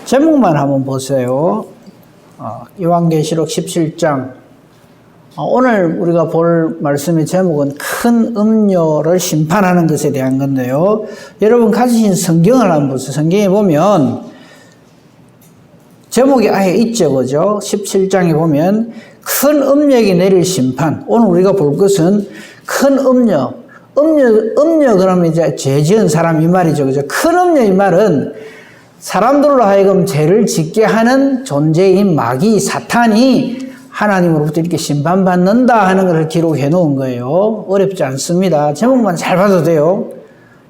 제목만 한번 보세요. 요한계시록 17장. 오늘 우리가 볼 말씀의 제목은 큰 음료를 심판하는 것에 대한 건데요. 여러분 가지신 성경을 한번 보세요. 성경에 보면 제목이 아예 있죠, 그죠? 17장에 보면 큰 음력이 내릴 심판. 오늘 우리가 볼 것은 큰 음력. 음력 그러면 이제 죄 지은 사람 이 말이죠, 그죠? 큰 음력 이 말은 사람들로 하여금 죄를 짓게 하는 존재인 마귀 사탄이 하나님으로부터 이렇게 심판받는다 하는 것을 기록해 놓은 거예요. 어렵지 않습니다. 제목만 잘 봐도 돼요.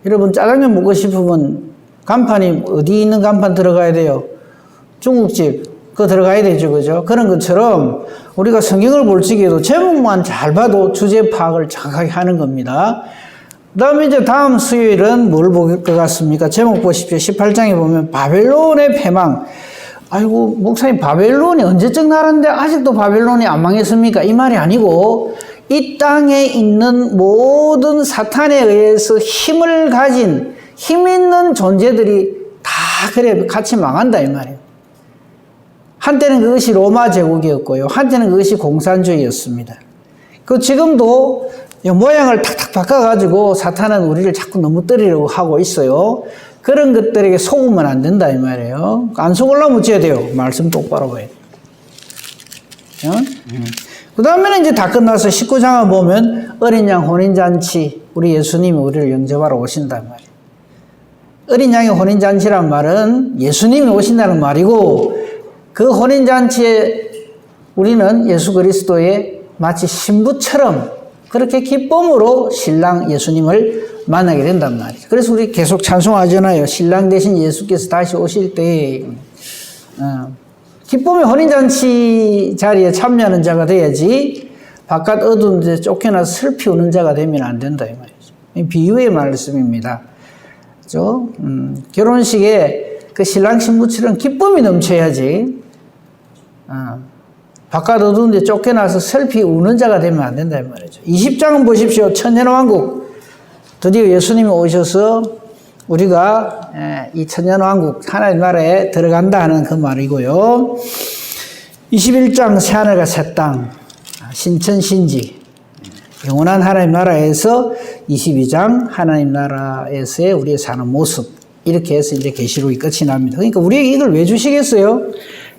여러분 짜장면 먹고 싶으면 간판이 어디 있는 간판 들어가야 돼요? 중국집 그거 들어가야 되죠, 그죠? 그런 것처럼 우리가 성경을 볼 적에도 제목만 잘 봐도 주제 파악을 정확하게 하는 겁니다. 그 다음에 이제 다음 수요일은 뭘 볼 것 같습니까? 제목 보십시오. 18장에 보면 바벨론의 패망. 아이고, 목사님, 바벨론이 언제적 나라인데 아직도 바벨론이 안 망했습니까? 이 말이 아니고, 이 땅에 있는 모든 사탄에 의해서 힘을 가진, 힘 있는 존재들이 다 그래, 같이 망한다, 이 말이에요. 한때는 그것이 로마 제국이었고요. 한때는 그것이 공산주의였습니다. 그 지금도 모양을 탁탁 바꿔가지고 사탄은 우리를 자꾸 넘어뜨리려고 하고 있어요. 그런 것들에게 속으면 안 된다 이 말이에요. 안 속으려면 어째야 돼요? 말씀 똑바로 봐야 돼요. 그 다음에는 이제 다 끝나서 19장을 보면 어린 양 혼인잔치, 우리 예수님이 우리를 영접하러 오신단 말이에요. 어린 양의 혼인잔치란 말은 예수님이 오신다는 말이고, 그 혼인잔치에 우리는 예수 그리스도의 마치 신부처럼 그렇게 기쁨으로 신랑 예수님을 만나게 된단 말이죠. 그래서 우리 계속 찬송하잖아요. 신랑 대신 예수께서 다시 오실 때 기쁨의 혼인잔치 자리에 참여하는 자가 돼야지 바깥 어두운 데 쫓겨나서 슬피 우는 자가 되면 안 된다 이 말이죠. 비유의 말씀입니다. 그렇죠? 결혼식에 그 신랑 신부처럼 기쁨이 넘쳐야지 바깥 어두운 데 쫓겨나서 슬피 우는 자가 되면 안 된다 이 말이죠. 20장은 보십시오. 천년왕국. 드디어 예수님이 오셔서 우리가 이 천년왕국 하나님 나라에 들어간다 하는 그 말이고요. 21장 새하늘과 새 땅, 신천신지, 영원한 하나님 나라에서 22장 하나님 나라에서의 우리의 사는 모습, 이렇게 해서 이제 계시록이 끝이 납니다. 그러니까 우리에게 이걸 왜 주시겠어요?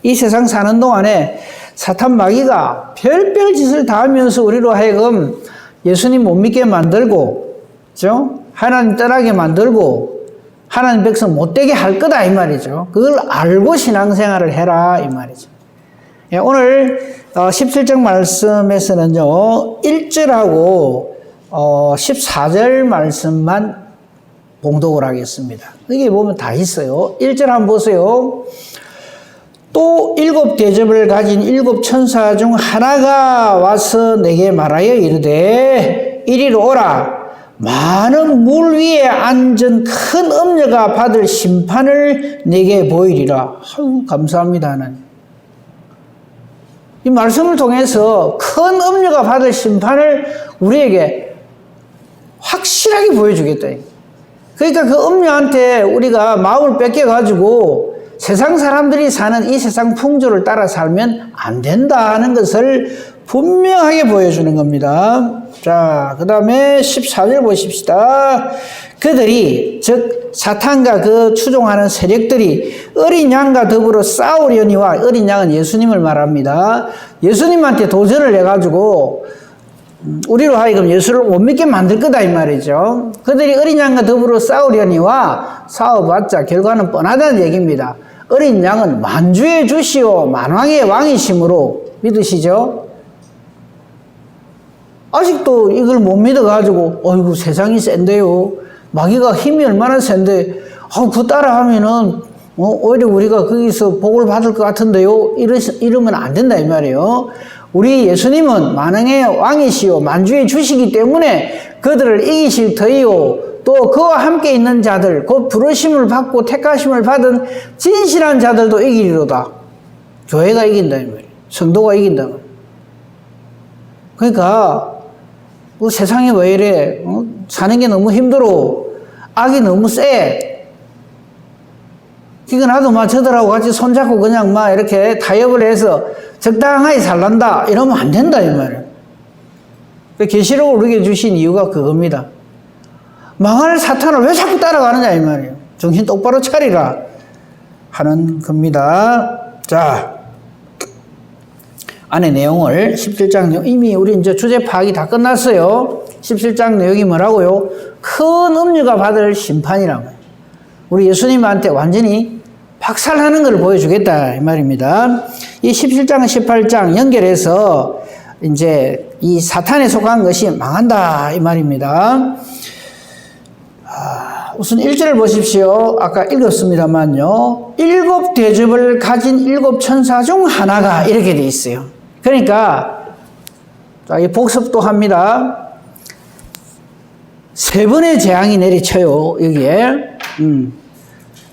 이 세상 사는 동안에 사탄 마귀가 별별 짓을 다 하면서 우리로 하여금 예수님 못 믿게 만들고, 그죠? 하나님 떠나게 만들고, 하나님 백성 못되게 할 거다, 이 말이죠. 그걸 알고 신앙생활을 해라, 이 말이죠. 예, 오늘 17장 말씀에서는요, 1절하고 14절 말씀만 봉독을 하겠습니다. 여기 보면 다 있어요. 1절 한번 보세요. 또 7 대접을 가진 7 천사 중 하나가 와서 내게 말하여 이르되 이리로 오라. 많은 물 위에 앉은 큰 음녀가 받을 심판을 내게 보이리라. 아유, 감사합니다 하나님. 이 말씀을 통해서 큰 음녀가 받을 심판을 우리에게 확실하게 보여주겠다. 그러니까 그 음녀한테 우리가 마음을 뺏겨가지고 세상 사람들이 사는 이 세상 풍조를 따라 살면 안 된다는 것을 분명하게 보여주는 겁니다. 자, 그 다음에 14절 보십시다. 그들이, 즉 사탄과 그 추종하는 세력들이 어린 양과 더불어 싸우려니와, 어린 양은 예수님을 말합니다. 예수님한테 도전을 해가지고 우리로 하여금 예수를 못 믿게 만들 거다 이 말이죠. 그들이 어린 양과 더불어 싸우려니와 싸워봤자 결과는 뻔하다는 얘기입니다. 어린 양은 만주의 주시오 만왕의 왕이심으로 믿으시죠? 아직도 이걸 못 믿어가지고 어이구 세상이 센데요. 마귀가 힘이 얼마나 센데 그거 따라하면은 오히려 우리가 거기서 복을 받을 것 같은데요. 이러면 안 된다 이 말이에요. 우리 예수님은 만왕의 왕이시오 만주의 주시기 때문에 그들을 이기실 터이요 또 그와 함께 있는 자들 곧 부르심을 받고 택하심을 받은 진실한 자들도 이기리로다. 교회가 이긴다 이 말이에요. 성도가 이긴다. 그러니까 세상이 왜 이래? 사는 게 너무 힘들어. 악이 너무 세. 그러니까 나도 막 저들하고 같이 손잡고 그냥 막 이렇게 타협을 해서 적당하게 살란다. 이러면 안 된다, 이 말이에요. 계시록을 우리에게 주신 이유가 그겁니다. 망할 사탄을 왜 자꾸 따라가느냐, 이 말이에요. 정신 똑바로 차리라 하는 겁니다. 자, 안에 내용을 17장 이미 우리 이제 주제 파악이 다 끝났어요. 17장 내용이 뭐라고요? 큰 음녀가 받을 심판이라고. 우리 예수님한테 완전히 박살나는 걸 보여주겠다 이 말입니다. 이 17장 18장 연결해서 이제 이 사탄에 속한 것이 망한다 이 말입니다. 우선 1절을 보십시오. 아까 읽었습니다만요. 7 대접을 가진 7 천사 중 하나가 이렇게 돼 있어요. 그러니까 이 복습도 합니다. 3번의 재앙이 내리쳐요. 여기에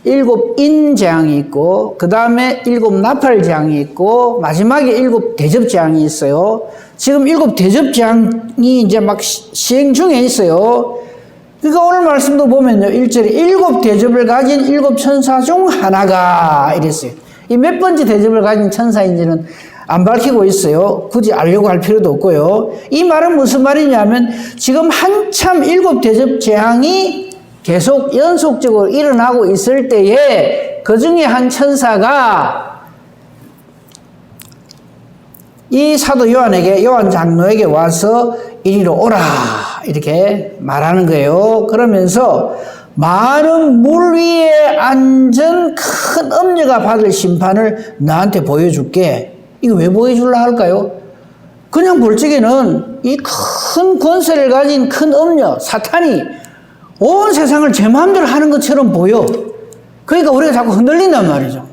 7인 재앙이 있고 그 다음에 7 나팔 재앙이 있고 마지막에 7 대접 재앙이 있어요. 지금 7 대접 재앙이 이제 막 시행 중에 있어요. 그러니까 오늘 말씀도 보면요. 1절에 7 대접을 가진 7 천사 중 하나가 이랬어요. 이 몇 번째 대접을 가진 천사인지는 안 밝히고 있어요. 굳이 알려고 할 필요도 없고요. 이 말은 무슨 말이냐면 지금 한참 7 대접 재앙이 계속 연속적으로 일어나고 있을 때에 그 중에 한 천사가 이 사도 요한 장로에게 와서 이리로 오라 이렇게 말하는 거예요. 그러면서 많은 물 위에 앉은 큰 음녀가 받을 심판을 너한테 보여줄게. 이거 왜 보여주려 할까요? 그냥 볼 적에는 이 큰 권세를 가진 큰 음녀 사탄이 온 세상을 제 마음대로 하는 것처럼 보여. 그러니까 우리가 자꾸 흔들린단 말이죠.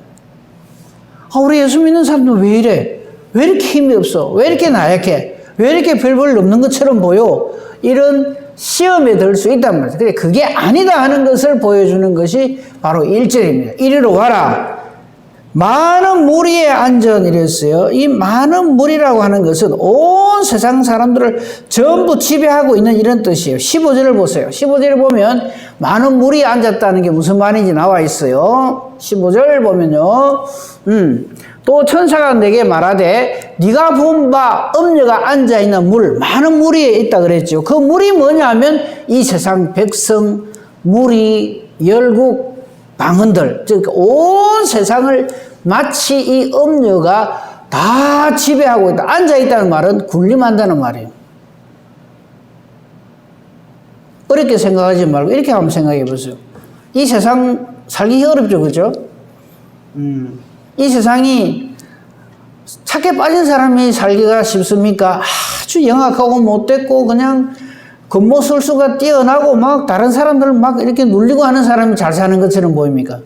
우리 예수 믿는 사람들 왜 이래? 왜 이렇게 힘이 없어? 왜 이렇게 나약해? 왜 이렇게 별볼 없는 것처럼 보여? 이런 시험에 들 수 있단 말이죠. 근데 그게 아니다 하는 것을 보여주는 것이 바로 1절입니다. 이리로 와라. 많은 무리에 앉은 이랬어요. 이 많은 무리라고 하는 것은 온 세상 사람들을 전부 지배하고 있는 이런 뜻이에요. 15절을 보세요. 15절을 보면 많은 무리에 앉았다는 게 무슨 말인지 나와 있어요. 15절 보면요. 또 천사가 내게 말하되 네가 본 바 음녀가 앉아있는 물 많은 무리에 있다 그랬죠. 그 물이 뭐냐면 이 세상 백성, 무리, 열국, 방언들, 즉 온 세상을 마치 이 음녀가 다 지배하고 있다. 앉아있다는 말은 군림한다는 말이에요. 어렵게 생각하지 말고 이렇게 한번 생각해 보세요. 이 세상 살기 어렵죠, 그죠? 이 세상이 착해 빠진 사람이 살기가 쉽습니까? 아주 영악하고 못됐고 그냥 겉모술수가 뛰어나고 막 다른 사람들을 막 이렇게 눌리고 하는 사람이 잘 사는 것처럼 보입니까?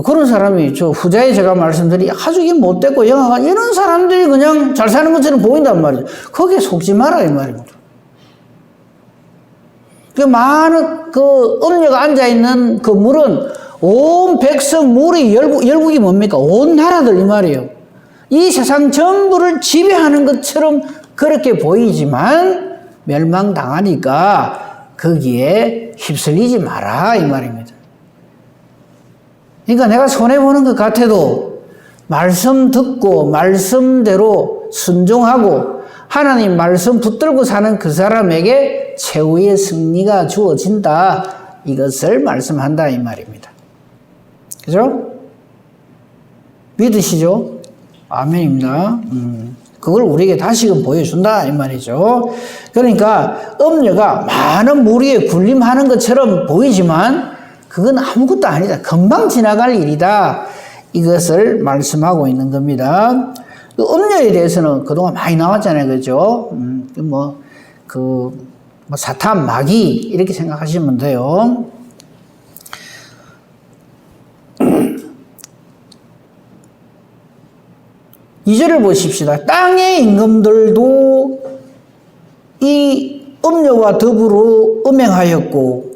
그런 사람이 저 후자에 제가 말씀드린 아주 못됐고 영악한 이런 사람들이 그냥 잘 사는 것처럼 보인단 말이죠. 거기에 속지 마라 이 말입니다. 그 많은 그 음녀가 앉아있는 그 물은 온 백성, 무리, 열국이 뭡니까? 온 나라들 이 말이에요. 이 세상 전부를 지배하는 것처럼 그렇게 보이지만 멸망당하니까 거기에 휩쓸리지 마라 이 말입니다. 그러니까 내가 손해보는 것 같아도 말씀 듣고 말씀대로 순종하고 하나님 말씀 붙들고 사는 그 사람에게 최후의 승리가 주어진다. 이것을 말씀한다 이 말입니다. 그죠? 믿으시죠? 아멘입니다. 그걸 우리에게 다시금 보여준다 이 말이죠. 그러니까 음녀가 많은 무리에 군림하는 것처럼 보이지만 그건 아무것도 아니다. 금방 지나갈 일이다. 이것을 말씀하고 있는 겁니다. 그 음녀에 대해서는 그동안 많이 나왔잖아요. 그죠? 사탄, 마귀 이렇게 생각하시면 돼요. 이절을 보십시다. 땅의 임금들도 이 음녀와 더불어 음행하였고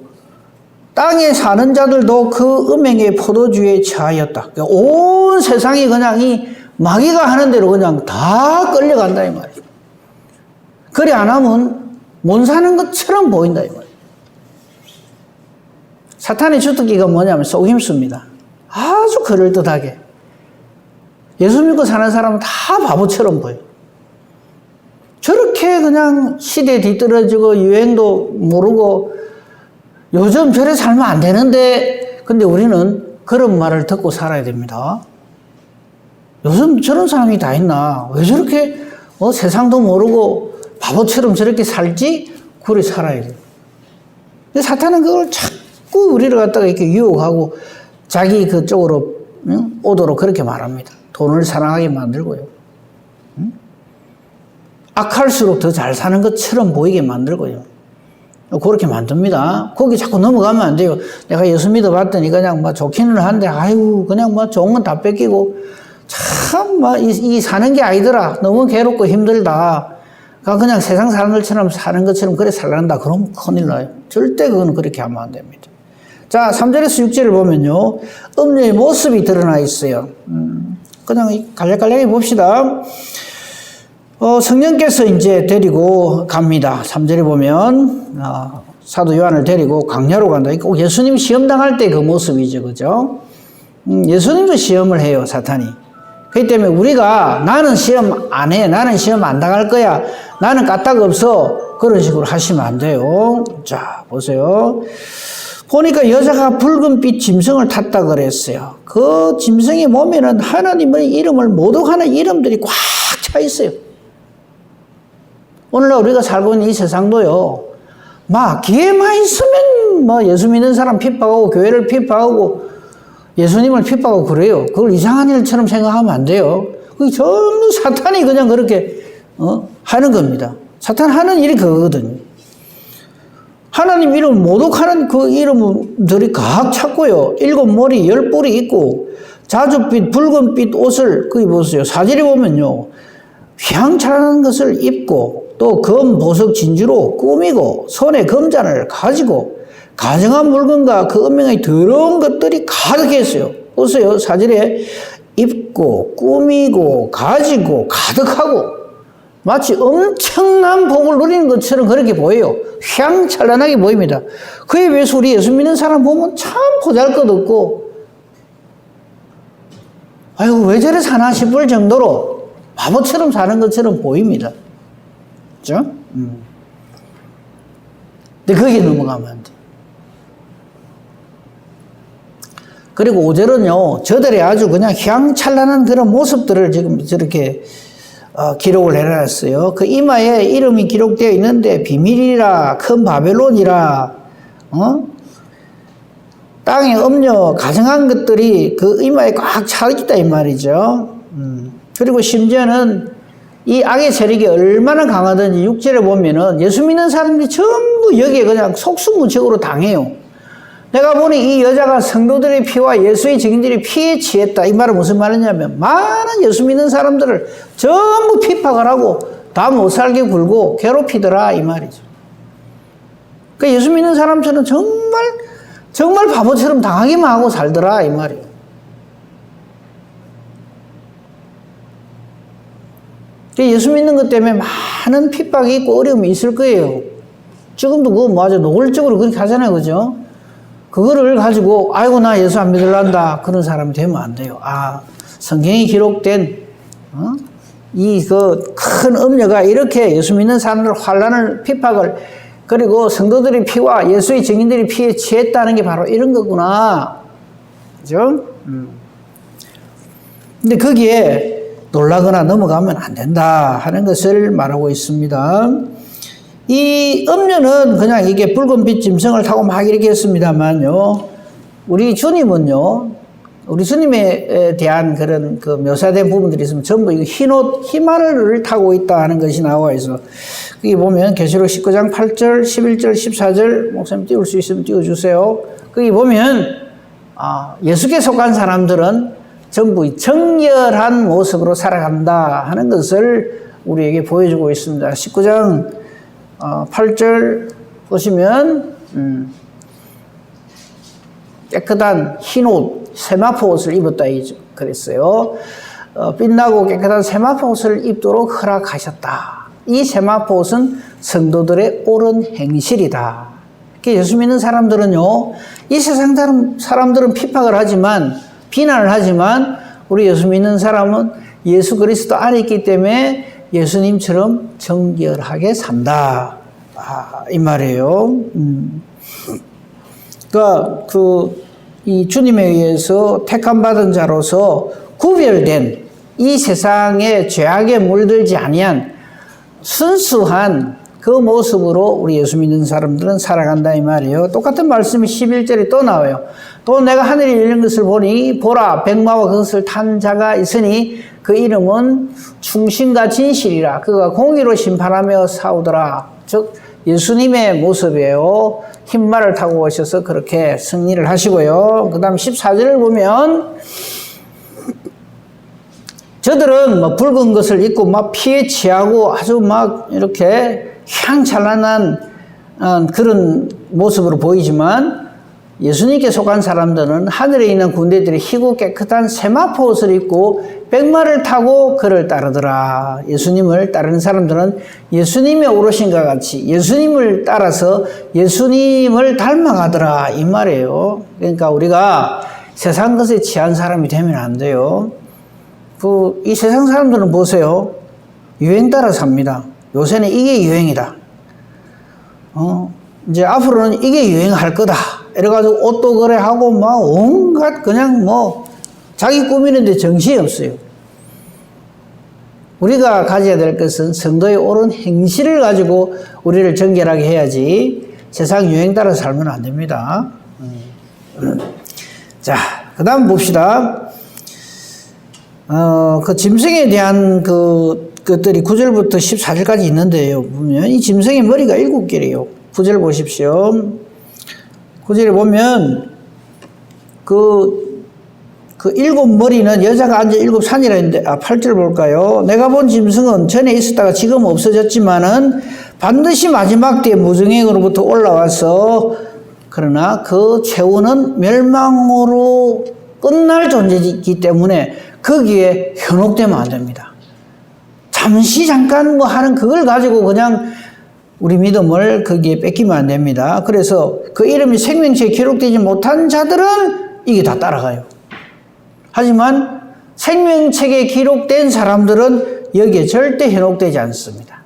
땅에 사는 자들도 그 음행의 포도주에 처하였다. 그러니까 온 세상이 그냥 이 마귀가 하는 대로 그냥 다 끌려간다 이 말이에요. 그래 안 하면 못 사는 것처럼 보인다 이 말이에요. 사탄의 주특기가 뭐냐면 속임수입니다. 아주 그럴듯하게. 예수 믿고 사는 사람은 다 바보처럼 보여요. 저렇게 그냥 시대에 뒤떨어지고 유행도 모르고 요즘 저래 살면 안 되는데, 근데 우리는 그런 말을 듣고 살아야 됩니다. 요즘 저런 사람이 다 있나? 왜 저렇게 세상도 모르고 바보처럼 저렇게 살지? 그래 살아야 돼요. 근데 사탄은 그걸 자꾸 우리를 갖다가 이렇게 유혹하고 자기 그쪽으로 오도록 그렇게 말합니다. 돈을 사랑하게 만들고요. 악할수록 더 잘 사는 것처럼 보이게 만들고요. 그렇게 만듭니다. 거기 자꾸 넘어가면 안 돼요. 내가 예수 믿어봤더니 그냥 뭐 좋기는 한데, 아이고, 그냥 뭐 좋은 건 다 뺏기고, 참, 이 사는 게 아니더라. 너무 괴롭고 힘들다. 그냥 세상 사는 것처럼 그래 살란다. 그럼 큰일 나요. 절대 그거는 그렇게 하면 안 됩니다. 자, 3절에서 6절을 보면요. 음녀의 모습이 드러나 있어요. 그냥 간략간략히 봅시다. 성령께서 이제 데리고 갑니다. 3절에 보면, 사도 요한을 데리고 강야로 간다. 꼭 예수님 시험 당할 때 그 모습이죠. 그죠? 예수님도 시험을 해요, 사탄이. 그렇기 때문에 우리가 나는 시험 안 해. 나는 시험 안 당할 거야. 나는 까딱 없어. 그런 식으로 하시면 안 돼요. 자, 보세요. 보니까 여자가 붉은빛 짐승을 탔다 그랬어요. 그 짐승의 몸에는 하나님의 이름을 모독하는 이름들이 꽉 차 있어요. 오늘날 우리가 살고 있는 이 세상도요, 기회만 있으면 예수 믿는 사람 핍박하고 교회를 핍박하고 예수님을 핍박하고 그래요. 그걸 이상한 일처럼 생각하면 안 돼요. 그게 전부 사탄이 그냥 그렇게 하는 겁니다. 사탄 하는 일이 그거거든요. 하나님 이름을 모독하는 그 이름들이 각 찾고요. 7머리 10뿔이 있고 자줏빛 붉은빛 옷을 거기 보세요. 사절에 보면요. 휘황찬란한 것을 입고 또 검 보석 진주로 꾸미고 손에 금잔을 가지고 가정한 물건과 그 음행의 더러운 것들이 가득했어요. 보세요. 사절에 입고 꾸미고 가지고 가득하고 마치 엄청난 복을 누리는 것처럼 그렇게 보여요. 휘황찬란하게 보입니다. 그에 비해서 우리 예수 믿는 사람 보면 참 보잘것없고 아이고 왜 저래 사나 싶을 정도로 바보처럼 사는 것처럼 보입니다. 그렇죠? 근데 거기에 넘어가면 안 돼. 그리고 5절은요. 저들의 아주 그냥 휘황찬란한 그런 모습들을 지금 저렇게 기록을 해놨어요. 그 이마에 이름이 기록되어 있는데 비밀이라 큰 바벨론이라 땅에 음녀 가증한 것들이 그 이마에 꽉 차 있다 이 말이죠. 그리고 심지어는 이 악의 세력이 얼마나 강하든지 6절에 보면은 예수 믿는 사람들이 전부 여기에 그냥 속수무책으로 당해요. 내가 보니 이 여자가 성도들의 피와 예수의 증인들의 피에 취했다. 이 말은 무슨 말이냐면 많은 예수 믿는 사람들을 전부 핍박을 하고 다 못살게 굴고 괴롭히더라 이 말이죠. 그 예수 믿는 사람처럼 정말 바보처럼 당하기만 하고 살더라 이 말이에요. 예수 믿는 것 때문에 많은 핍박이 있고 어려움이 있을 거예요. 지금도 그거 아주 노골적으로 그렇게 하잖아요. 그죠? 그거를 가지고 아이고 나 예수 안 믿을란다 그런 사람이 되면 안 돼요. 성경에 기록된 이 그 큰 음녀가 이렇게 예수 믿는 사람들 환난을 핍박을 그리고 성도들의 피와 예수의 증인들의 피에 취했다는 게 바로 이런 거구나. 그죠? 근데 거기에 놀라거나 넘어가면 안 된다 하는 것을 말하고 있습니다. 이 음녀는 그냥 이게 붉은빛 짐승을 타고 막 이렇게 했습니다만요. 우리 주님은요. 우리 주님에 대한 그런 그 묘사된 부분들이 있으면 전부 이거 흰옷, 희마를 타고 있다 하는 것이 나와 있어. 거기 보면 계시록 19장 8절, 11절, 14절 목사님 띄울 수 있으면 띄워주세요. 거기 보면 예수께 속한 사람들은 전부 정결한 모습으로 살아간다 하는 것을 우리에게 보여주고 있습니다. 19장 8절 보시면 깨끗한 흰옷 세마포 옷을 입었다 그랬어요. 빛나고 깨끗한 세마포 옷을 입도록 허락하셨다. 이 세마포 옷은 성도들의 옳은 행실이다 예수 믿는 사람들은요, 이 세상 사람들은 핍박을 하지만, 비난을 하지만, 우리 예수 믿는 사람은 예수 그리스도 안에 있기 때문에 예수님처럼 정결하게 산다. 이 말이에요. 그러니까 이 주님에 의해서 택함받은 자로서 구별된 이 세상의 죄악에 물들지 아니한 순수한 그 모습으로 우리 예수 믿는 사람들은 살아간다 이 말이에요. 똑같은 말씀이 11절에 또 나와요. 또 내가 하늘이 열린 것을 보니 보라 백마와 그것을 탄 자가 있으니 그 이름은 충신과 진실이라. 그가 공의로 심판하며 싸우더라. 즉 예수님의 모습이에요. 흰말을 타고 오셔서 그렇게 승리를 하시고요. 그 다음 14절을 보면 저들은 뭐 붉은 것을 입고 막 피에 취하고 아주 막 이렇게 향찬란한 그런 모습으로 보이지만 예수님께 속한 사람들은 하늘에 있는 군대들이 희고 깨끗한 세마포 옷을 입고 백마를 타고 그를 따르더라. 예수님을 따르는 사람들은 예수님의 오르신과 같이 예수님을 따라서 예수님을 닮아가더라 이 말이에요. 그러니까 우리가 세상 것에 취한 사람이 되면 안 돼요. 이 세상 사람들은 보세요. 유행 따라 삽니다. 요새는 이게 유행이다. 이제 앞으로는 이게 유행할 거다. 이래가지고 옷도 그래 하고 막 온갖 그냥 뭐 자기 꾸미는데 정신이 없어요. 우리가 가져야 될 것은 성도의 옳은 행실을 가지고 우리를 정결하게 해야지 세상 유행 따라 살면 안 됩니다. 자, 그 다음 봅시다. 그 짐승에 대한 것들이 9절부터 14절까지 있는데요. 보면 이 짐승의 머리가 7개래요. 9절 보십시오. 9절에 보면 그 7머리는 여자가 앉아 7산이라 했는데 8절 볼까요? 내가 본 짐승은 전에 있었다가 지금 없어졌지만은 반드시 마지막 때에 무정행으로부터 올라와서 그러나 그 최후는 멸망으로 끝날 존재이기 때문에 거기에 현혹되면 안 됩니다. 잠깐 뭐 하는 그걸 가지고 그냥 우리 믿음을 거기에 뺏기면 안 됩니다. 그래서 그 이름이 생명책에 기록되지 못한 자들은 이게 다 따라가요. 하지만 생명책에 기록된 사람들은 여기에 절대 현혹되지 않습니다.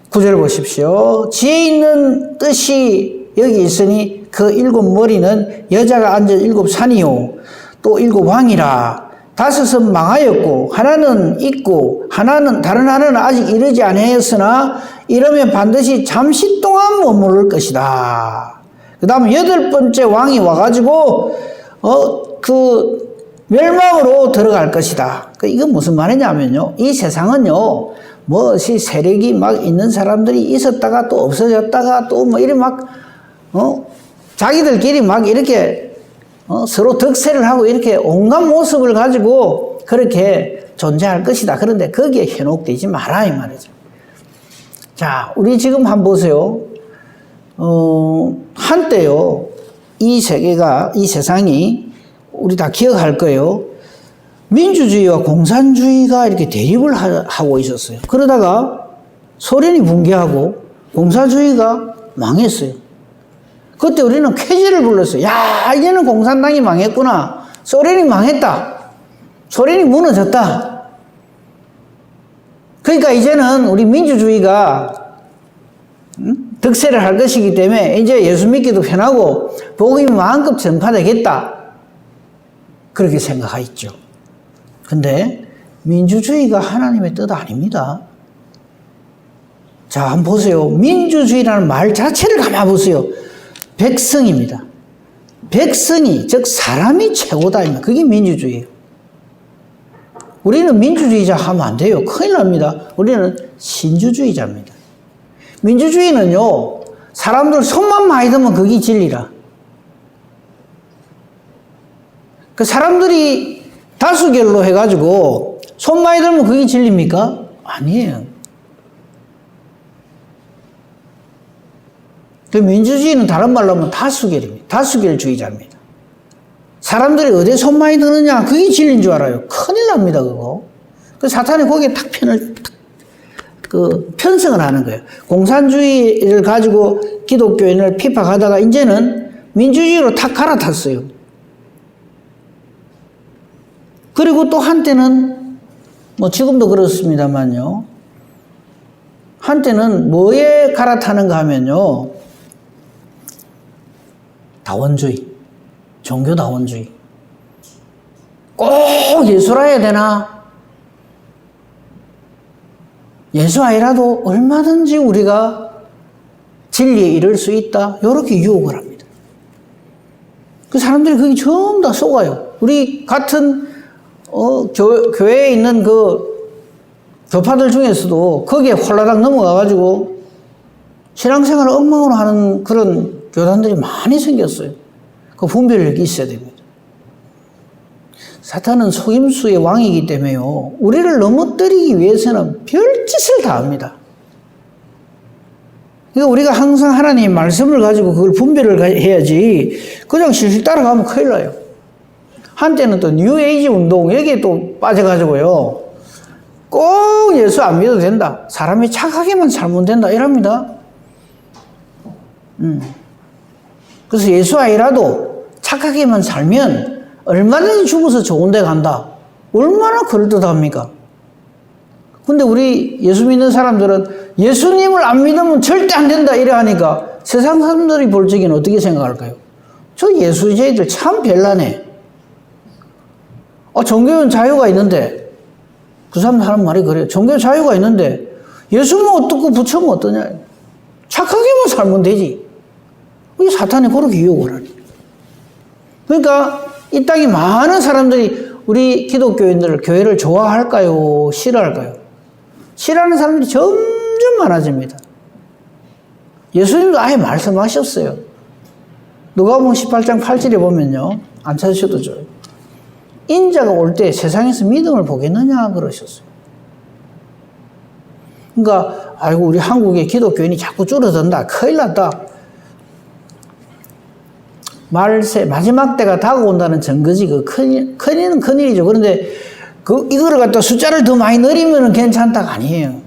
9절 보십시오. 지혜 있는 뜻이 여기 있으니 그 7머리는 여자가 앉은 7산이요 또 7왕이라. 5은 망하였고 하나는 있고 다른 하나는 아직 이르지 아니하였으나 이러면 반드시 잠시 동안 머무를 것이다. 그 다음에 8번째 왕이 와가지고 그 멸망으로 들어갈 것이다. 이건 무슨 말이냐면요, 이 세상은요 무엇이 세력이 막 있는 사람들이 있었다가 또 없어졌다가 또 뭐 이래 막 자기들끼리 막 이렇게 서로 득세를 하고 이렇게 온갖 모습을 가지고 그렇게 존재할 것이다. 그런데 거기에 현혹되지 마라 이 말이죠. 자, 우리 지금 한번 보세요. 한때요 이 세계가, 이 세상이 우리 다 기억할 거예요. 민주주의와 공산주의가 이렇게 대립을 하고 있었어요. 그러다가 소련이 붕괴하고 공산주의가 망했어요. 그때 우리는 쾌지를 불렀어요. 야, 이제는 공산당이 망했구나. 소련이 망했다. 소련이 무너졌다. 그러니까 이제는 우리 민주주의가 득세를 할 것이기 때문에 이제 예수 믿기도 편하고 복음이 마음껏 전파되겠다. 그렇게 생각하였죠. 근데 민주주의가 하나님의 뜻 아닙니다. 자, 한번 보세요. 민주주의라는 말 자체를 가만 보세요. 백성입니다. 백성이, 즉 사람이 최고다. 그게 민주주의예요. 우리는 민주주의자 하면 안 돼요. 큰일 납니다. 우리는 신주주의자입니다. 민주주의는요, 사람들 손만 많이 들면 그게 진리라. 그 사람들이 다수결로 해가지고 손 많이 들면 그게 진리입니까? 아니에요. 그 민주주의는 다른 말로 하면 다수결입니다. 다수결주의자입니다. 사람들이 어디에 손 많이 드느냐, 그게 진리인 줄 알아요. 큰일 납니다, 그거. 그 사탄이 거기에 탁 편을 편성을 하는 거예요. 공산주의를 가지고 기독교인을 핍박하다가 이제는 민주주의로 탁 갈아탔어요. 그리고 또 한때는 뭐 지금도 그렇습니다만요. 한때는 뭐에 갈아타는가 하면요. 다원주의, 종교다원주의. 꼭 예수라 해야 되나? 예수 아니라도 얼마든지 우리가 진리에 이를 수 있다. 이렇게 유혹을 합니다. 그 사람들이 거기 전부 다 속아요. 우리 같은 교회에 있는 그 교파들 중에서도 거기에 홀라당 넘어가가지고 신앙생활을 엉망으로 하는 그런 교단들이 많이 생겼어요. 그 분별력이 있어야 됩니다. 사탄은 속임수의 왕이기 때문에요. 우리를 넘어뜨리기 위해서는 별짓을 다 합니다. 그러니까 우리가 항상 하나님의 말씀을 가지고 그걸 분별을 해야지 그냥 실실 따라가면 큰일 나요. 한때는 또 뉴에이지 운동 여기에 또 빠져가지고요. 꼭 예수 안 믿어도 된다. 사람이 착하게만 살면 된다. 이랍니다. 그래서 예수 아니라도 착하게만 살면 얼마든지 죽어서 좋은 데 간다. 얼마나 그럴듯합니까? 근데 우리 예수 믿는 사람들은 예수님을 안 믿으면 절대 안 된다 이래 하니까 세상 사람들이 볼 적에는 어떻게 생각할까요? 저 예수제이들 참 별나네. 종교는 자유가 있는데 그 사람 하는 말이 그래요. 종교 자유가 있는데 예수는 어떻고 부처면 어떠냐. 착하게만 살면 되지. 이 사탄이 그렇게 유혹을 하니. 그러니까 이 땅에 많은 사람들이 우리 기독교인들 교회를 좋아할까요? 싫어할까요? 싫어하는 사람들이 점점 많아집니다. 예수님도 아예 말씀하셨어요. 누가복음 18장 8절에 보면요. 안 찾으셔도 좋아요. 인자가 올 때 세상에서 믿음을 보겠느냐 그러셨어요. 그러니까 아이고 우리 한국의 기독교인이 자꾸 줄어든다. 큰일 났다. 마지막 때가 다가온다는 증거지. 큰일은 큰일이죠. 그런데 이거를 갖다 숫자를 더 많이 늘리면 괜찮다가 아니에요.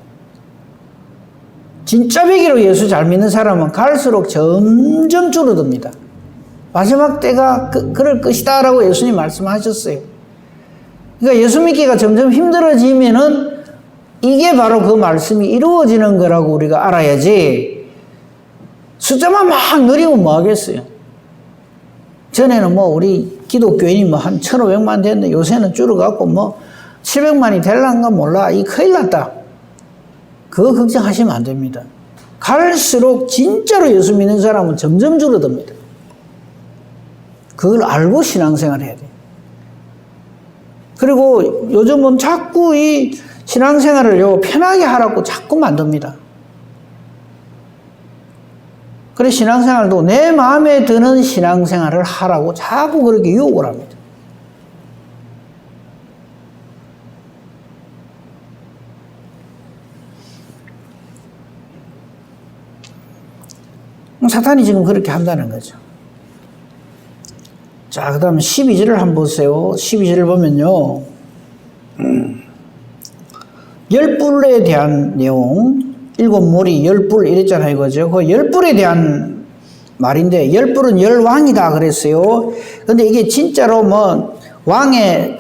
진짜 배기로 예수 잘 믿는 사람은 갈수록 점점 줄어듭니다. 마지막 때가 그럴 것이다 라고 예수님 말씀하셨어요. 그러니까 예수 믿기가 점점 힘들어지면은 이게 바로 그 말씀이 이루어지는 거라고 우리가 알아야지 숫자만 막 늘리면 뭐 하겠어요. 전에는 뭐 우리 기독교인이 뭐 한 1,500만 됐는데 요새는 줄어갖고 뭐 700만이 될란가 몰라. 이 큰일 났다. 그거 걱정하시면 안 됩니다. 갈수록 진짜로 예수 믿는 사람은 점점 줄어듭니다. 그걸 알고 신앙생활을 해야 돼요. 그리고 요즘은 자꾸 이 신앙생활을 편하게 하라고 자꾸 만듭니다. 그래서 신앙생활도 내 마음에 드는 신앙생활을 하라고 자꾸 그렇게 유혹을 합니다. 사탄이 지금 그렇게 한다는 거죠. 자, 그 다음 12절을 한번 보세요. 12절을 보면요. 열불에 대한 내용, 7몰이 열불 이랬잖아요. 이거죠. 그 열불에 대한 말인데, 열불은 열왕이다 그랬어요. 근데 이게 진짜로 뭐, 왕의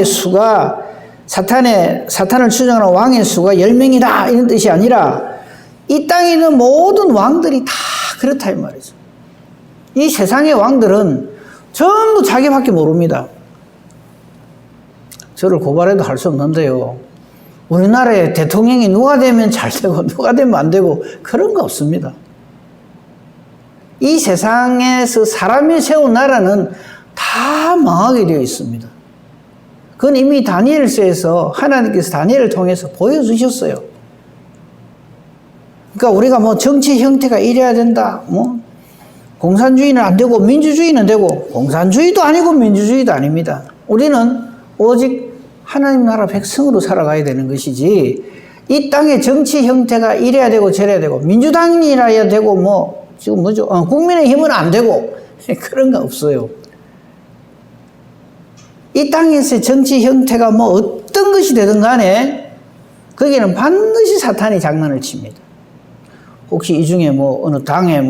수가, 사탄을 추정하는 왕의 수가 10명이다. 이런 뜻이 아니라, 이 땅에 있는 모든 왕들이 다 그렇다 이 말이죠. 이 세상의 왕들은 전부 자기밖에 모릅니다. 저를 고발해도 할 수 없는데요. 우리나라의 대통령이 누가 되면 잘 되고 누가 되면 안 되고 그런 거 없습니다. 이 세상에서 사람이 세운 나라는 다 망하게 되어 있습니다. 그건 이미 다니엘서에서 하나님께서 다니엘을 통해서 보여주셨어요. 그러니까 우리가 뭐 정치 형태가 이래야 된다. 뭐 공산주의는 안 되고 민주주의는 되고 공산주의도 아니고 민주주의도 아닙니다. 우리는 오직 하나님 나라 백성으로 살아가야 되는 것이지 이 땅의 정치 형태가 이래야 되고 저래야 되고 민주당이라야 되고 뭐 지금 뭐죠? 국민의힘은 안 되고 그런 거 없어요. 이 땅에서의 정치 형태가 뭐 어떤 것이 되든 간에 거기에는 반드시 사탄이 장난을 칩니다. 혹시 이 중에 뭐 어느 당에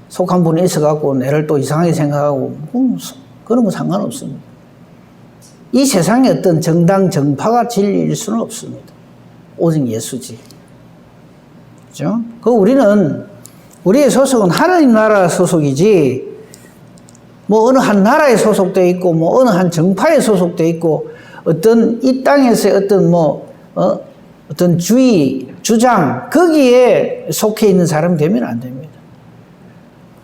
속한 분이 있어갖고 내를 또 이상하게 생각하고 그런 거 상관없습니다. 이 세상에 어떤 정당 정파가 진리일 수는 없습니다. 오직 예수지. 그죠? 우리는 우리의 소속은 하나님 나라 소속이지 뭐 어느 한 나라에 소속되어 있고 뭐 어느 한 정파에 소속되어 있고 어떤 이 땅에서의 어떤 어떤 주장 거기에 속해 있는 사람 되면 안 됩니다.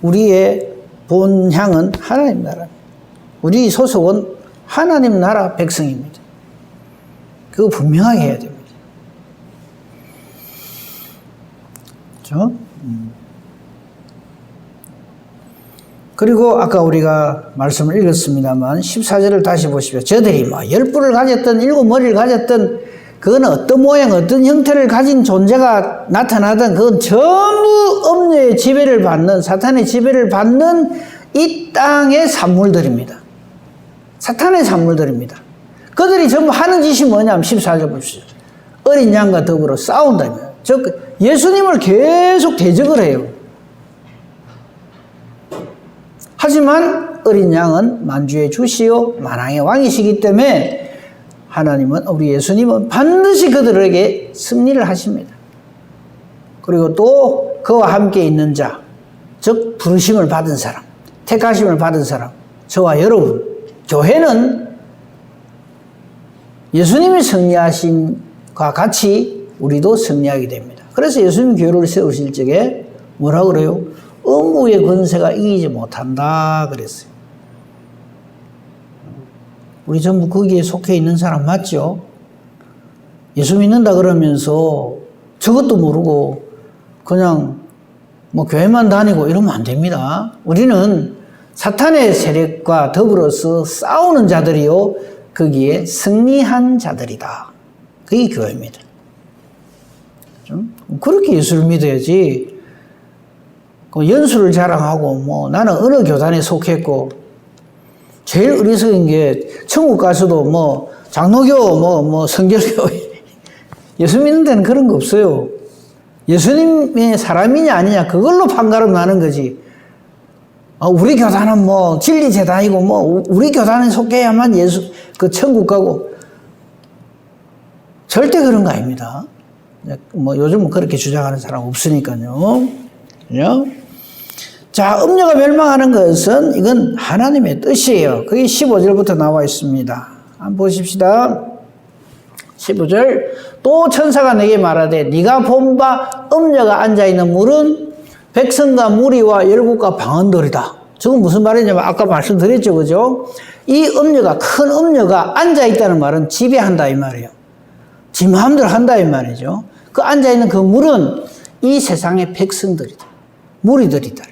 우리의 본향은 하나님 나라. 우리 소속은 하나님 나라 백성입니다. 그거 분명하게 해야 됩니다. 그렇죠? 그리고 아까 우리가 말씀을 읽었습니다만 14절을 다시 보십시오. 저들이 뭐 10뿔을 가졌던 7머리를 가졌던 그거는 어떤 모양 어떤 형태를 가진 존재가 나타나든 그건 전부 음녀의 지배를 받는 사탄의 지배를 받는 이 땅의 산물들입니다. 사탄의 산물들입니다. 그들이 전부 하는 짓이 뭐냐면 14절 보십시오. 어린 양과 더불어 싸운다며. 즉 예수님을 계속 대적을 해요. 하지만 어린 양은 만주의 주시요 만왕의 왕이시기 때문에 하나님은 우리 예수님은 반드시 그들에게 승리를 하십니다. 그리고 또 그와 함께 있는 자, 즉 부르심을 받은 사람, 택하심을 받은 사람, 저와 여러분, 교회는 예수님이 승리하신과 같이 우리도 승리하게 됩니다. 그래서 예수님 교회를 세우실 적에 뭐라 그래요? 음부의 권세가 이기지 못한다 그랬어요. 우리 전부 거기에 속해 있는 사람 맞죠? 예수 믿는다 그러면서 저것도 모르고 그냥 뭐 교회만 다니고 이러면 안 됩니다. 우리는 사탄의 세력과 더불어서 싸우는 자들이요 거기에 승리한 자들이다. 그게 교회입니다. 그렇게 예수를 믿어야지. 연수를 자랑하고 뭐 나는 어느 교단에 속했고 제일 어리석은 게 천국 가서도 뭐 장로교 뭐 성결교 예수 믿는 데는 그런 거 없어요. 예수님의 사람이냐 아니냐 그걸로 판가름 나는 거지. 우리 교단은 뭐 진리재단이고 뭐 우리 교단에 속해야만 그 천국 가고 절대 그런 거 아닙니다. 뭐 요즘은 그렇게 주장하는 사람 없으니까요. 그죠? 자, 음녀가 멸망하는 것은 이건 하나님의 뜻이에요. 그게 15절부터 나와 있습니다. 한번 보십시다. 15절 또 천사가 내게 말하되 네가 본 바 음녀가 앉아있는 물은 백성과 무리와 열국과 방언들이다. 저건 무슨 말이냐면 아까 말씀드렸죠. 그죠? 이 음녀가 큰 음녀가 앉아있다는 말은 지배한다 이 말이에요. 지 마음대로 한다 이 말이죠. 그 앉아있는 그 물은 이 세상의 백성들이다. 무리들이다.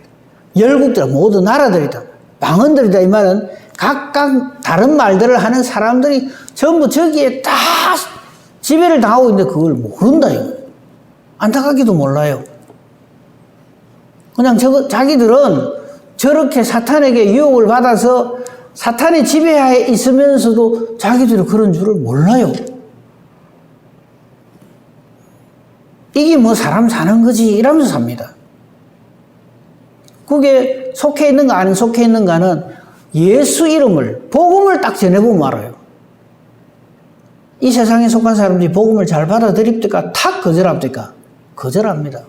열국들 모두 나라들이다. 방언들이다 이 말은 각각 다른 말들을 하는 사람들이 전부 저기에 다 지배를 당하고 있는데 그걸 모른다 이거. 안타깝게도 몰라요. 그냥 자기들은 저렇게 사탄에게 유혹을 받아서 사탄의 지배하에 있으면서도 자기들은 그런 줄을 몰라요. 이게 뭐 사람 사는 거지 이러면서 삽니다. 그게 속해 있는가 안 속해 있는가는 예수 이름을 복음을 딱 전해보면 알아요. 이 세상에 속한 사람들이 복음을 잘 받아들입니까? 탁 거절합니까? 거절합니다.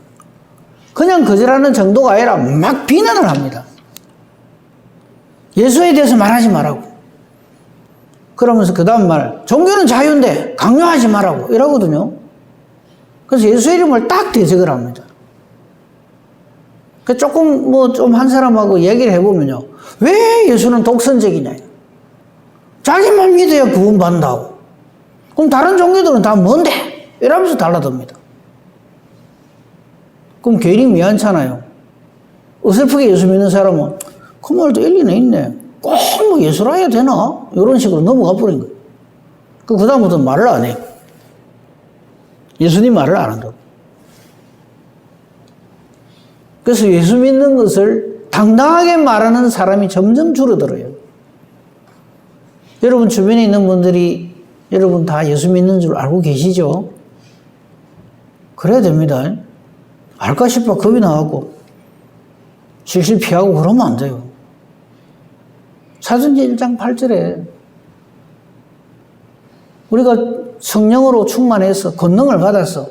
그냥 거절하는 정도가 아니라 막 비난을 합니다. 예수에 대해서 말하지 말라고. 그러면서 그 다음 말 종교는 자유인데 강요하지 말라고 이러거든요. 그래서 예수 이름을 딱 대적을 합니다. 조금 뭐 좀 한 사람하고 얘기를 해보면요. 왜 예수는 독선적이냐. 자기만 믿어야 구원받는다고. 그럼 다른 종교들은 다 뭔데? 이러면서 달라듭니다. 그럼 괜히 미안찮아요. 어설프게 예수 믿는 사람은 그 말도 일리는 있네. 꼭 뭐 예수라 해야 되나? 이런 식으로 넘어가 버린 거예요. 그 다음부터 말을 안 해요. 예수님 말을 안 한다고. 그래서 예수 믿는 것을 당당하게 말하는 사람이 점점 줄어들어요. 여러분 주변에 있는 분들이 여러분 다 예수 믿는 줄 알고 계시죠? 그래야 됩니다. 알까 싶어 겁이 나고 실실 피하고 그러면 안 돼요. 사도행전 1장 8절에 우리가 성령으로 충만해서 권능을 받아서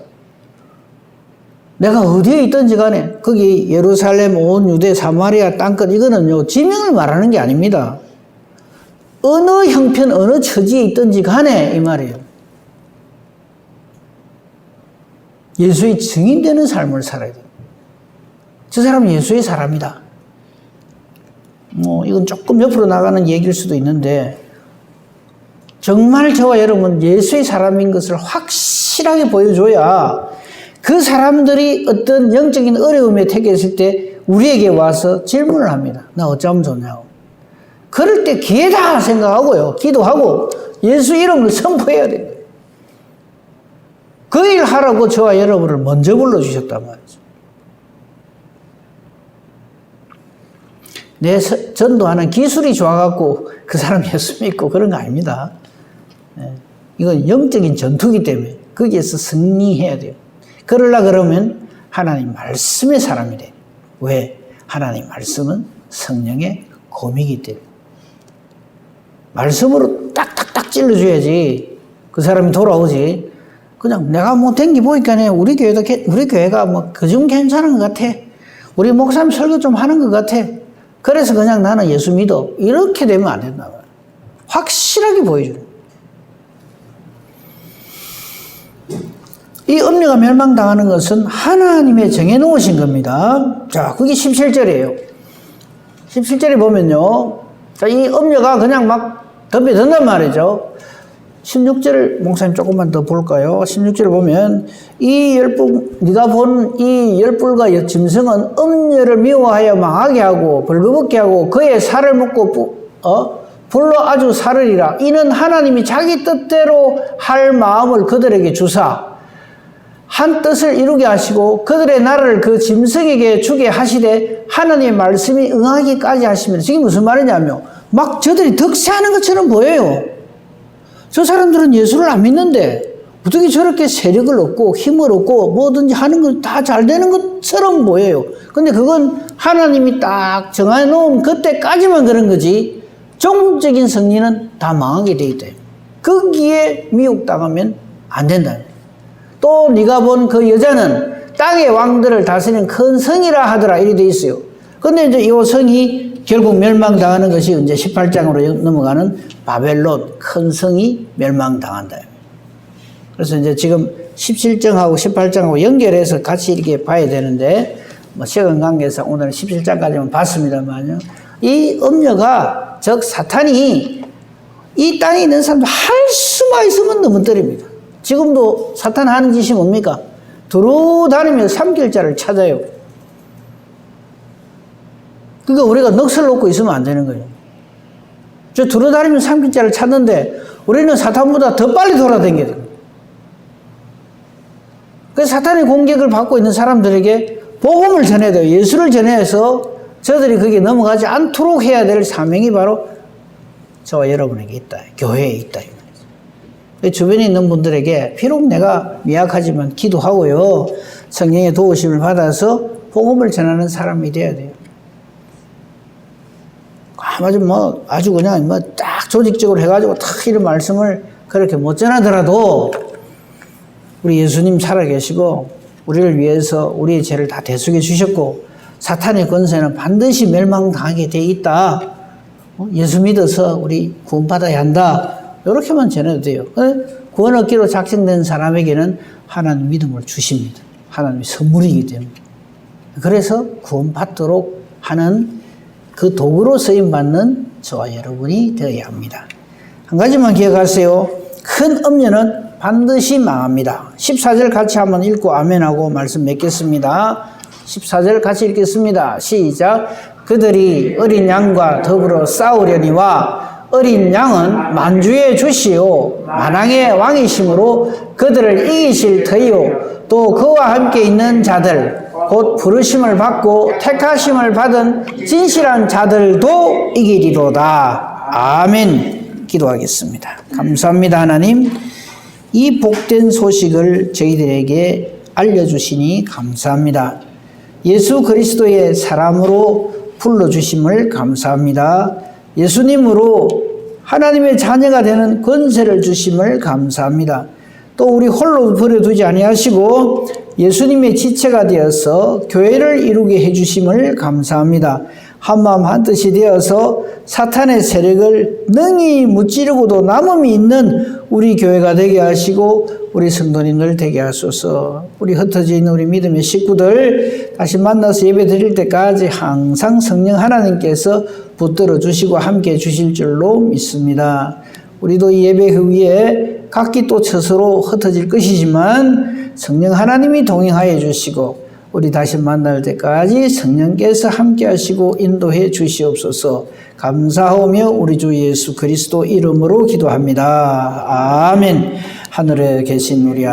내가 어디에 있든지 간에 거기 예루살렘, 온 유대, 사마리아 땅끝 이거는요 지명을 말하는 게 아닙니다. 어느 형편 어느 처지에 있든지 간에 이 말이에요. 예수의 증인되는 삶을 살아야 돼요. 저 사람은 예수의 사람이다. 이건 조금 옆으로 나가는 얘기일 수도 있는데 정말 저와 여러분 예수의 사람인 것을 확실하게 보여줘야 그 사람들이 어떤 영적인 어려움에 택했을 때 우리에게 와서 질문을 합니다. 나 어쩌면 좋냐고. 그럴 때 기회다 생각하고요. 기도하고 예수 이름을 선포해야 돼요. 그 일 하라고 저와 여러분을 먼저 불러주셨단 말이죠. 내 전도하는 기술이 좋아갖고 그 사람 예수 믿고 그런 거 아닙니다. 이건 영적인 전투이기 때문에 거기에서 승리해야 돼요. 그러려 그러면 하나님 말씀의 사람이 돼요. 왜? 하나님 말씀은 성령의 검이기 때문에. 말씀으로 딱딱딱 찔러줘야지 그 사람이 돌아오지. 그냥 내가 뭐 댕기 보니까 우리 교회가 뭐 그중 괜찮은 것 같아. 우리 목사님 설교 좀 하는 것 같아. 그래서 그냥 나는 예수 믿어. 이렇게 되면 안 된다. 확실하게 보여주는. 이 음녀가 멸망당하는 것은 하나님의 정해놓으신 겁니다. 자, 그게 17절이에요. 17절에 보면요. 자, 이 음녀가 그냥 막 덤벼든단 말이죠. 16절 목사님 조금만 더 볼까요? 16절을 보면 이 열불 네가 본 이 열불과 짐승은 음녀를 미워하여 망하게 하고 벌거벗게 하고 그의 살을 먹고 불로 아주 살으리라. 이는 하나님이 자기 뜻대로 할 마음을 그들에게 주사 한 뜻을 이루게 하시고 그들의 나라를 그 짐승에게 주게 하시되 하나님의 말씀이 응하기까지 하시면 이게 무슨 말이냐면 막 저들이 득세하는 것처럼 보여요. 저 사람들은 예수를 안 믿는데 어떻게 저렇게 세력을 얻고 힘을 얻고 뭐든지 하는 건 다 잘 되는 것처럼 보여요. 근데 그건 하나님이 딱 정해놓은 그때까지만 그런 거지 종적인 승리는 다 망하게 돼 있다. 거기에 미혹당하면 안 된다. 또 네가 본 그 여자는 땅의 왕들을 다스리는 큰 성이라 하더라 이렇게 돼 있어요. 근데 이제 이 성이 결국 멸망당하는 것이 이제 18장으로 넘어가는 바벨론 큰 성이 멸망당한다. 그래서 이제 지금 17장하고 18장하고 연결해서 같이 이렇게 봐야 되는데 뭐 시간 관계에서 오늘은 17장까지만 봤습니다만요. 이 음녀가 즉 사탄이 이 땅에 있는 사람들 할 수만 있으면 넘어뜨립니다. 지금도 사탄 하는 짓이 뭡니까? 두루다니며 삼킬자를 찾아요. 그러니까 우리가 넋을 놓고 있으면 안 되는 거예요. 저 두루다니며 삼킬자를 찾는데 우리는 사탄보다 더 빨리 돌아다녀야 돼요. 그래서 사탄의 공격을 받고 있는 사람들에게 복음을 전해야 돼요. 예수를 전해서 저들이 거기에 넘어가지 않도록 해야 될 사명이 바로 저와 여러분에게 있다. 교회에 있다. 주변에 있는 분들에게 비록 내가 미약하지만 기도하고요. 성령의 도우심을 받아서 복음을 전하는 사람이 돼야 돼요. 아주 그냥 딱 조직적으로 해가지고 딱 이런 말씀을 그렇게 못 전하더라도 우리 예수님 살아계시고 우리를 위해서 우리의 죄를 다 대속해 주셨고 사탄의 권세는 반드시 멸망당하게 돼 있다. 예수 믿어서 우리 구원받아야 한다. 이렇게만 전해도 돼요. 구원 얻기로 작정된 사람에게는 하나님 믿음을 주십니다. 하나님의 선물이기 때문에. 그래서 구원받도록 하는 그 도구로 쓰임받는 저와 여러분이 되어야 합니다. 한 가지만 기억하세요. 큰 음녀는 반드시 망합니다. 14절 같이 한번 읽고 아멘하고 말씀 맺겠습니다. 14절 같이 읽겠습니다. 시작. 그들이 어린 양과 더불어 싸우려니와 어린 양은 만주의 주시오 만왕의 왕이심으로 그들을 이기실 터이요 또 그와 함께 있는 자들 곧 부르심을 받고 택하심을 받은 진실한 자들도 이기리로다. 아멘. 기도하겠습니다. 감사합니다. 하나님, 이 복된 소식을 저희들에게 알려주시니 감사합니다. 예수 그리스도의 사람으로 불러주심을 감사합니다. 예수님으로 하나님의 자녀가 되는 권세를 주심을 감사합니다. 또 우리 홀로 버려두지 아니하시고 예수님의 지체가 되어서 교회를 이루게 해주심을 감사합니다. 한마음 한뜻이 되어서 사탄의 세력을 능히 무찌르고도 남음이 있는 우리 교회가 되게 하시고 우리 성도님들 되게 하소서. 우리 흩어져 있는 우리 믿음의 식구들 다시 만나서 예배 드릴 때까지 항상 성령 하나님께서 붙들어 주시고 함께 주실 줄로 믿습니다. 우리도 이 예배 후에 각기 또 처서로 흩어질 것이지만 성령 하나님이 동행하여 주시고 우리 다시 만날 때까지 성령께서 함께 하시고 인도해 주시옵소서. 감사하며 우리 주 예수 그리스도 이름으로 기도합니다. 아멘. 하늘에 계신 우리